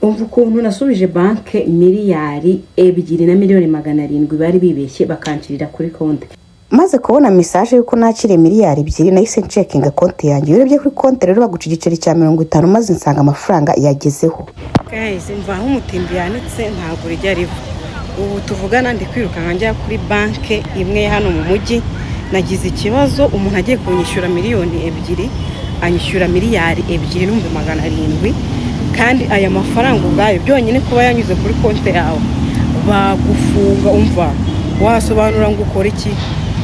umva ukuntu nasubije banke miliyari 2,700,000 bari bibeshye bakancirira kuri konti. maze kubona message yuko nakire miliyari 2 nahise ncekinga konti yanjye. Urebye kuri konti rero baguca igiceri cya 50 maze nsanga amafaranga yagezeho. Guys, mva aho umutimbi yanitse ntabwo rijya riva. Ubu tuvugana ndi kwiruka njya kuri banke imwe hano mu mujyi. Nagize ikibazo, umuntu agiye kunyishyura miliyoni 2 anyishyura miliyari 2,700,000 kandi aya mafaranga ubwayo byonyine kuba yanyuze kuri konti yawe bagufunga. Umva wasobanura ngo ukora iki?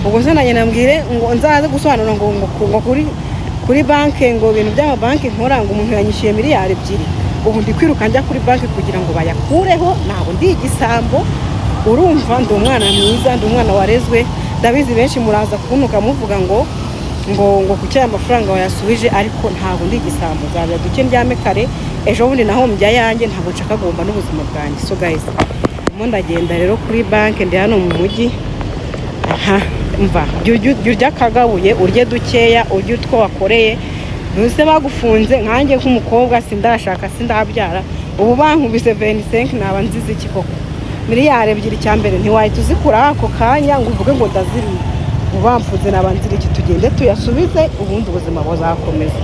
Ubwo se nanye nambwire ngo nzaze gusobanura ngo kuri banke ngo ibintu by'ama banke nkora ngo umuntu yanyishyuye miliyari 2. Ubu ndi kwiruka njya kuri banke kugira ngo bayakureho. Ntabwo ndi igisambo, urumva ndi umwana mwiza, ndi umwana warezwe. Ndabizi benshi muraza kunuka muvuga ngo kuki aya mafaranga wayasubije, ariko ntabwo ndi igisambo. Zabya duke ndyame kare, ejo bundi naho mbya yanjye, ntabwo nshaka gomba n'ubuzima bwanjye. So guys, mo ndagenda rero kuri banke ndi hano mu mujyi. Mva jya kagabuye urye dukeya, urye utwo wakoreye. Nuse bagufunze nkanjye nk'umukobwa sindashaka sindabyara. Ubu bankubise 25 naba nzize iki koko? Miliyari 2 cyambere ntiwahita uzikura ako kanya ngo uvuge ngo ndaziri. Ubamfuze nabanzira iki tugende tuyasubize ubundi ubuzima buzakomeza.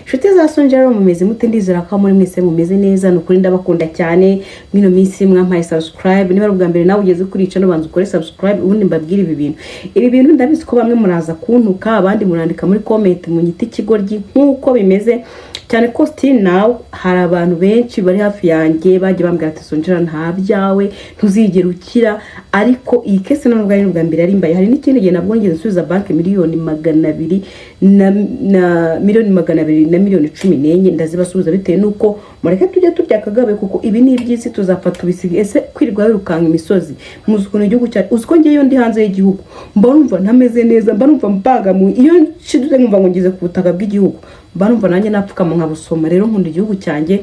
Inshuti za Sonjera mumeze mute? Ndizera ko muri mwese mumeze neza. Nukuri ndabakunda cyane. Mwino minsi mwampaye subscribe. Niba ubwa mbere nawe ugeze kuri channel banza ukore subscribe ubundi mbabwira ibi bintu. Ibi bintu ndabizi ko bamwe muraza kuntuka, abandi murandika muri comment mu nyiti kigoryi nkuko bimeze cyane ko still now hari abantu benshi bari hafi yanjye bagiye bambwira ati Sonjera nta byawe ntuzigera ukira. Ariko iyi kese nubwo ari ubwa mbere ari mbaye. Hari n'ikindi gihe nabwo ngeze nsubiza banki miliyoni 200 na miliyoni 200 na miliyoni 14 ndazibasubiza bitewe nuko mureke tujye turya kagabe kuko ibi ni ibyisi tuzapfa tubisige. Ese kwirirwa wirukanga imisozi muzuko igihugu cyacu uziko ngiye ndi hanze y'igihugu mba numva ntameze neza, mba numva mpaga mu iyo nshiduze nkumva ngo ngeze ku butaka bw'igihugu, mba numva nanjye napfuka mu nkabusoma. Rero nkunda igihugu cyanjye.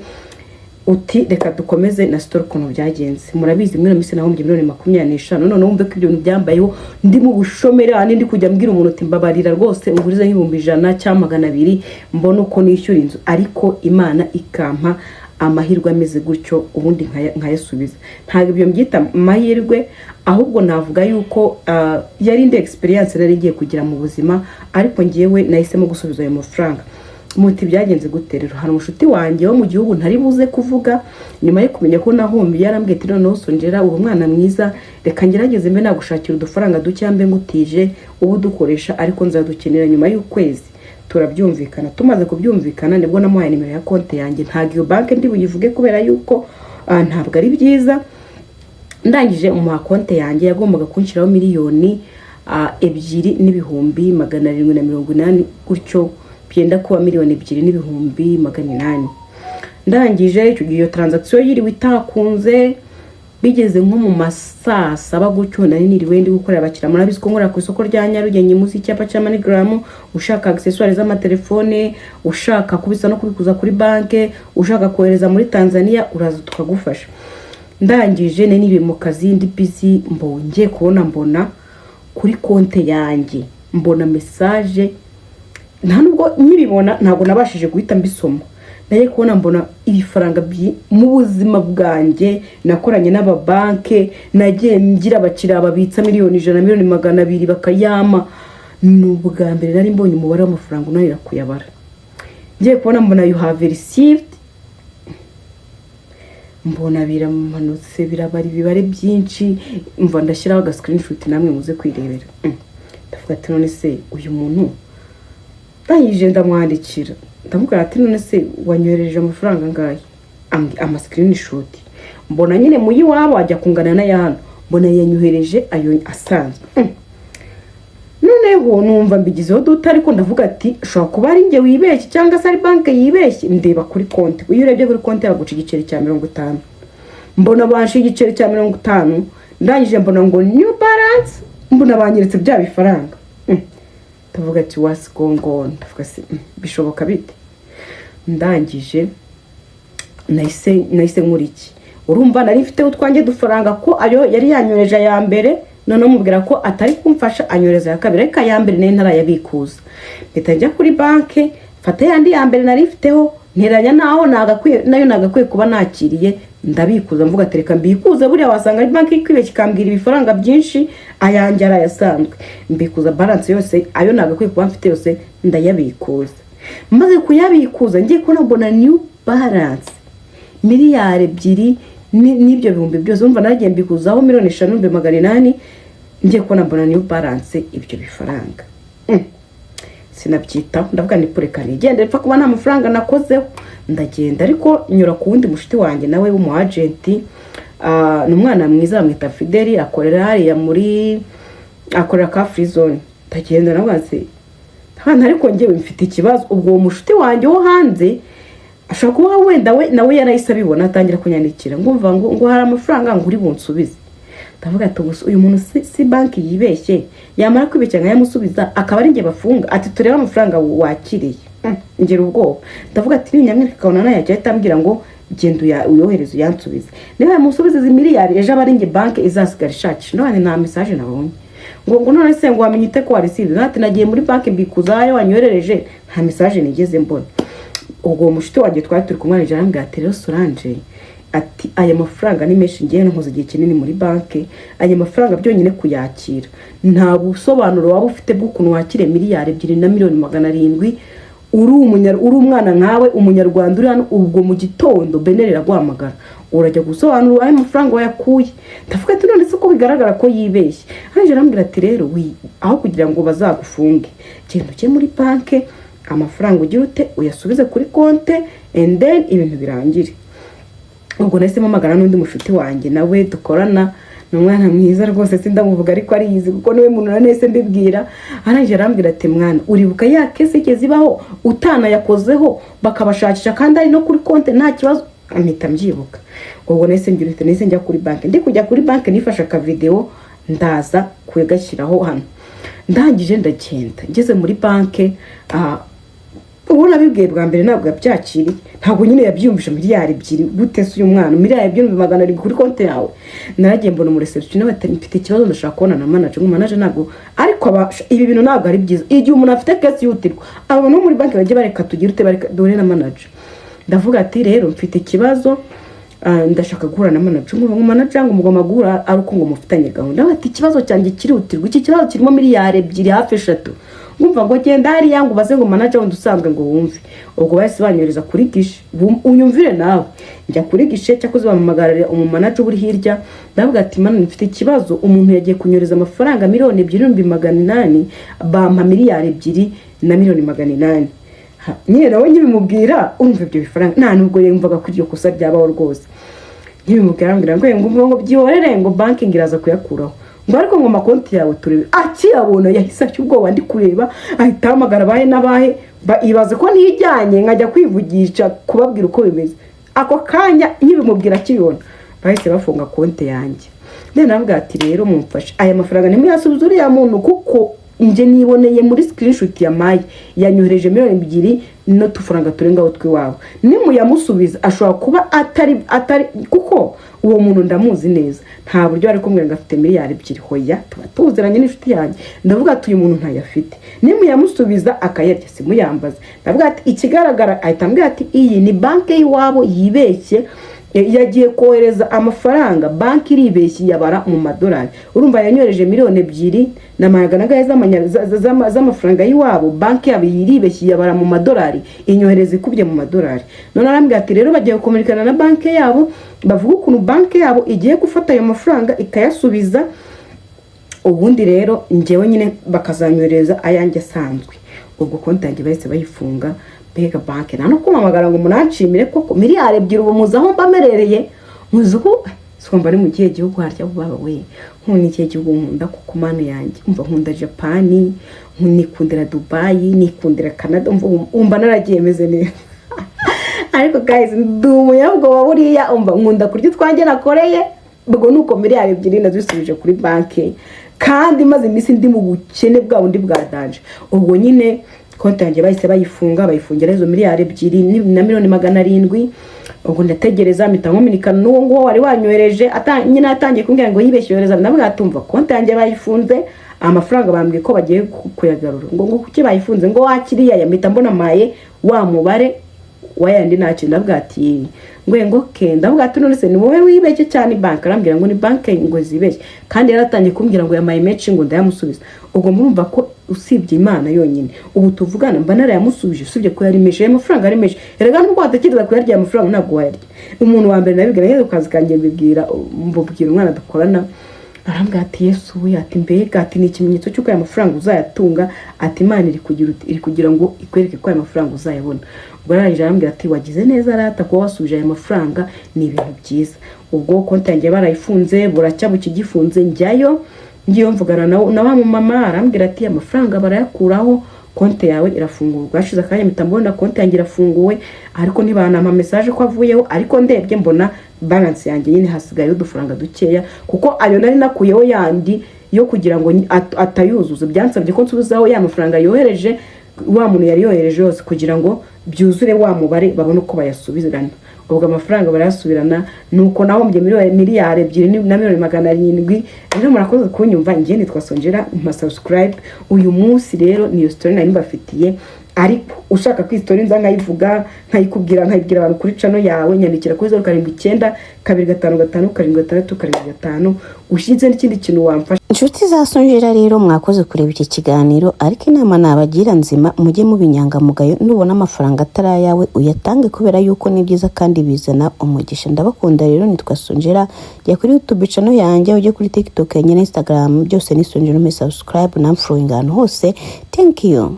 Uti reka dukomeze na story kono byagenze. Murabizi mwino mise naho miliyoni 25 none wumve ko ibyo byambayeho ndi mu bushomere ani ndi kujya mbwira umuntu uti mbabarira rwose unguriza nk'ibihumbi 100 cyangwa 200 mbona uko nishyura inzu, ariko Imana ikampa amahirwe ameze gutyo ubundi nkayasubiza. Ntabwo ibyo mbyita amahirwe, ahubwo navuga yuko yari indi experience nari ngiye kugira mu buzima, ariko ngiyewe nahisemo gusubiza ayo mafaranga. Muti byagenze gute rero? Hari umushuti wanjye wo mu gihugu ntari buze kuvuga, nyuma yo kumenya ko nahombi yarambwiye ati noneho Sonjera uri umwana mwiza, reka ngerageze mbe nagushakira udufaranga ducyambe ngutije ubu dukoresha, ariko nzadukenera nyuma y'ukwezi. Turabyumvikana. Tumaze kubyumvikana nibwo namuhaye nimero ya konti yanjye. Ntabwo iyo banke ndi buyivuge kubera yuko ntabwo ari byiza. Ndangije umuha konti yanjye yagombaga kunshiraho miliyoni 2,780,000 gutyo byenda kuba miliyoni 2,800,000. Ndangije icyo gihe transaction yiriwe itakunze, bigeze nko mu masaa 7 gutyo nari niriwe ndi gukorera abakira. Murabizi ko nkora ku isoko rya Nyarugenge munsi cyapa cya MoneyGram. Ushaka accessoires z'amatelefone, ushaka kubisa no kubikuza kuri banke, ushaka kohereza muri Tanzania, uraza tukagufasha. Ndangije nari mu kazi ndi busy, mbonye mbona kuri konti yanjye mbona message. Nta nubwo nyibibona ntabwo nabashije guhita mbisoma. Naye kubona mbona ibifaranga mu buzima bwanjye nakoranye n'aba banke, nagiye ngira abakira babitsa miliyoni 100 miliyoni 200 bakayama. N'ubwa mbere nari mbonye umubare w'amafaranga unanira kuyabara. Ngiye kubona mbona you have received, mbona biramanutse birabari bibare byinshi. Mva ndashyiraho aga screenshot namwe muze kwirebera. Ndavuga ati none se uyu muntu ndangije ndamwandikira ndamubwira ati none se wanyohereje amafaranga ngahe? Ama screenshot mbona nyine muyi wabo ajya kungana na yana, mbona yanyohereje ayo asanzwe. Noneho numva mbigizeho duta, ariko ndavuga ati shobora kuba ari nge wibeshye cyangwa se ari banke yibeshye. Ndeba kuri konti, iyo urebye kuri konti yaguca igiceri cya 50. Mbona banshe igiceri cya 50. Ndangije mbona ngo new balance, mbona banyeretse bya bifaranga. Ndavuga ati what's going on? Ndavuga se bishoboka bite? Ndangije nahise nkuriki. Urumva nari mfite utwanjye dufaranga ko ayo yari yanyoreje ya mbere, none mubwira ko atari kumfasha anyoreza ya kabiri, ariko ya mbere nari ntarayabikuza. Mpita njya kuri banke, fata yandi ya mbere nari mfiteho nteranya nayo nagakwiye kuba nakiriye ndabikuza mvuga tereka mbikuza buriya wasanga ari banki ikwibeshya ikambwira ibifaranga byinshi ayanjye arayasanzwe mbikuza balance yose ayo nagakwiye kuba mfite yose ndayabikuza maze kuyabikuza ngiye kubona mbona new balance miliyari 2 n'ibyo bihumbi byose umva nagiye mbikuzaho 5,800,000 ngiye kubona mbona new balance ibyo bifaranga sinabyitaho ndavuga ni pureka nigende mpfa kuba nta mafaranga nakozeho ndagenda ariko nyura ku wundi mushuti wanjye nawe w'umu agent ni umwana mwiza bamwita Fideli akorera hariya akorera ka free zone ndagenda nabaze hano ariko ngewe mfite ikibazo ubwo uwo mushuti wanjye wo hanze ashaka kuba wenda we nawe yarahise abibona atangira kunyandikira ngumva ngo hari amafaranga ngo uri bunsubize ndavuga ati uyu muntu si banki yibeshye yamara kwibeshya yamusubiza akaba ari nge bafunga ati tureba amafaranga wakiriye ngera ubwoba ndavuga ati Nyamuneka kabona nayo yajya atambwira ngo genda uyohereze uyansubize niba yamusubiza izi miliyari ejo abari nge banki izasigara ishakisha none nta message nabonye ngo none se ngo wamenye ite ko warisize nati nagiye muri banki mbikuzayo wanyoherereje nta message nigeze mbona ubwo mushuti wanjye twari turi kumwanije arambwira ati rero Solange ati aya mafaranga ni menshi ngiye nkoze igihe kinini muri banki aya mafaranga byonyine kuyakira nta busobanuro waba ufite bw'ukuntu wakire miliyari 2,700,000 uri umwana nkawe umunyarwanda uri hano ubwo mu gitondo benerera guhamagara urajya gusobanura ayo mafaranga wayakuye ndavuga ati none se ko bigaragara ko yibeshye hanje arambwira ati rero aho kugira ngo bazagufunge genda ujye muri banki amafaranga ugira ute uyasubize kuri konte and then ibintu birangire ubwo nahise mpamagara n'undi mushuti wanjye nawe dukorana n'umwana mwiza rwose sindamuvuga ariko ariyizi kuko niwe muntu nanese mbibwira aranje arambwira ati mwana uribuka ya kese kezibaho utana yakozeho bakabashakisha kandi ari no kuri konte nta kibazo amita mbyibuka ubwo nahise njya kuri banki ndi kujya kuri banki nifasha ka video ndaza kugashyiraho hano ndangije ndagenda ngeze muri banki ubona bibwiye bwa mbere ntabwo yabyakiriye ntabwo nyine yabyumvisha miliyari 2 gute se uyu mwana miliyari 2,700,000 kuri konti yawe naragiye mbona mu reception n'abatari mfite ikibazo ndashaka kubona na manager ntabwo ariko ibi bintu ntabwo ari byiza igihe umuntu afite case yutirwa abo no muri banki bagiye bareka tugira ute bareka dore na manager ndavuga ati rero mfite ikibazo ndashaka guhura na manager ngo mugoma guhura ari uko ngo mufitanye gahunda bati ikibazo cyanjye kirihutirwa iki kibazo kirimo miliyari 2 hafi 3 ngumva ngo genda hari yangu baze ngo manager wundi usanzwe ngo wumve ubwo bahise banyoreza kuri gishe unyumvire nawe njya kuri gishe cyakoze bamamagarira manager uri hirya ndavuga ati mana mfite ikibazo umuntu yagiye kunyoreza amafaranga 2,700,000 bampa miliyari 2,800,000 nyine nawe nyibimubwira umva ibyo bifaranga nta nubwo yumvaga kuri iryo kosa ryabaho rwose nyibimubwira ngo byihorere ngo banking iraza kuyakuraho ngo ariko ngo makonti yawe turebe akiyabona yahise cy'ubwoba ndi kureba ahita hamagara bahe nabahe ibaze ko nijyanye nkajya kwivugisha kubabwira uko bimeze ako kanya nyibimubwira kibona bahise bafunga konti yanjye none navuga ati rero mumfashe aya mafaranga nimuyasubiza uriya muntu kuko nje niboneye muri screenshot ya Mayi yanyohereje 2,000,000 no tufaranga turengaho twiwabo nimuyamusubiza ashobora kuba atari kuko uwo muntu ndamuzi neza nta buryo ari kumwe ngafite miliyari 2 hoya tubaziranye n'inshuti yanjye ndavuga ati uyu muntu ntayaafite nimuyamusubiza akayarya simuyambaza ndavuga ati ikigaragara ahitambwe ati iyi ni banki yiwabo yibeshye yagiye kohereza amafaranga banki iribeshye yabara mu madolari urumva yanyoreje 2,700,000 z'amafaranga yiwabo banki yabo iribeshye yabara mu madolari inyohereza ikubye mu madolari none arambwira ati rero bagiye gukomunikana na banki yabo bavuga ukuntu banki yabo igiye gufata ayo mafaranga ikayasubiza ubundi rero ngewe nyine bakazanyohereza ayanjye asanzwe ubwo konti yanjye bahise bayifunga Bega banki nano kumamagara ngo munacimire koko miliyari 2 ubumuzaho mbamerereye muzuko somba ari mu gihe gihugu harya baba we nkuni igihe gihugu nkunda kuko mane yanjye umva nkunda Japan nkundira Dubai nikundira Canada umva naragiye meze neza ariko guys ndumuyabwo waburiya umva nkunda kurya twanjye nakoreye bwo nuko miliyari 2 nazisubije kuri banki kandi maze imisi ndi mu bukene bwa bundi bwa danje ubwo nyine konti yanjye bahise bayifungira izo miliyari 2,700,000 ubwo ndategereza mitankominikana n'uwo ngo wari wanyohereje nyine atangiye kumbwira ngo yibeshyoreza navuga atumva konti yanjye bayifunze amafaranga bambwiye ko bagiye kuyagarura ngo kuki bayifunze ngo wakiriya yamita mbona maye wa mubare wayandi ntacyo. ndavuga ati ngo ke ndavuga ati none se ni wowe wibeshye cyane bank? Arambwira ngo ni bank ngo zibeshye, kandi yaratangiye kumbwira ngo yamaye menshi ngo ndayamusubiza. Ubwo murumva ko usibye Imana yonyine ubu tuvugana mba narayamusubije, usibye ko yari meshe amafaranga, ari meshe. Erega nubwo watekereza ko yarya amafaranga ntabwo wayarya. Umuntu wa mbere nabibwira yego kazi kanjye mbibwira umwana dukorana, arambwira ati Yesu we, ati mbega, ati ni ikimenyetso cy'uko aya mafaranga uzayatunga, ati Imana iri kugira ngo ikwereke ko aya mafaranga uzayabona. Ubwo arangije arambwira ati wagize neza rata ko wasubije aya mafaranga, ni ibintu byiza. Ubwo konti yanjye barayifunze, buracya bukigifunze, njyayo ngiye mvugana na wa mama, arambwira ati amafaranga barayakuraho, konti yawe irafungurwa. Hashize akanya mpita mbona konti yanjye irafunguwe, ariko ntibanampa message ko avuyeho, ariko ndebye mbona balance yanjye nyine hasigaye udufaranga dukeya, kuko ayo nari nakuyeho yandi yo kugira ngo atayuzuza. Byansabye ko nsubizaho ya mafaranga yohereje wa muntu yari yohereje yose, kugira ngo byuzure wa mubare babone uko bayasubizana. Ubwo amafaranga barayasubirana, nuko nahombye miliyari 2,700,000. Rero murakoze kunyumva, ngiye nitwa Sonjera, mpa subscribe. Uyu munsi rero niyo story nari mbafitiye, ariko ushaka ko story nza nkayivuga nkayikubwira nkayibwira abantu kuri channel yawe, nyandikira kuri 0792557675 ushize n'ikindi kintu wamfasha. Inshuti za Sonjera rero mwakoze kureba iki kiganiro, ariko inama nabagira nzima mujye mubinyangamugayo, nubona amafaranga atari yawe uyatange, kubera yuko ni byiza kandi bizana umugisha. Ndabakunda rero, nitwa Sonjera. Jya kuri YouTube channel yanjye, ujye kuri TikTok, Instagram, byose ni Sonjera. Subscribe na following ahantu hose. Thank you.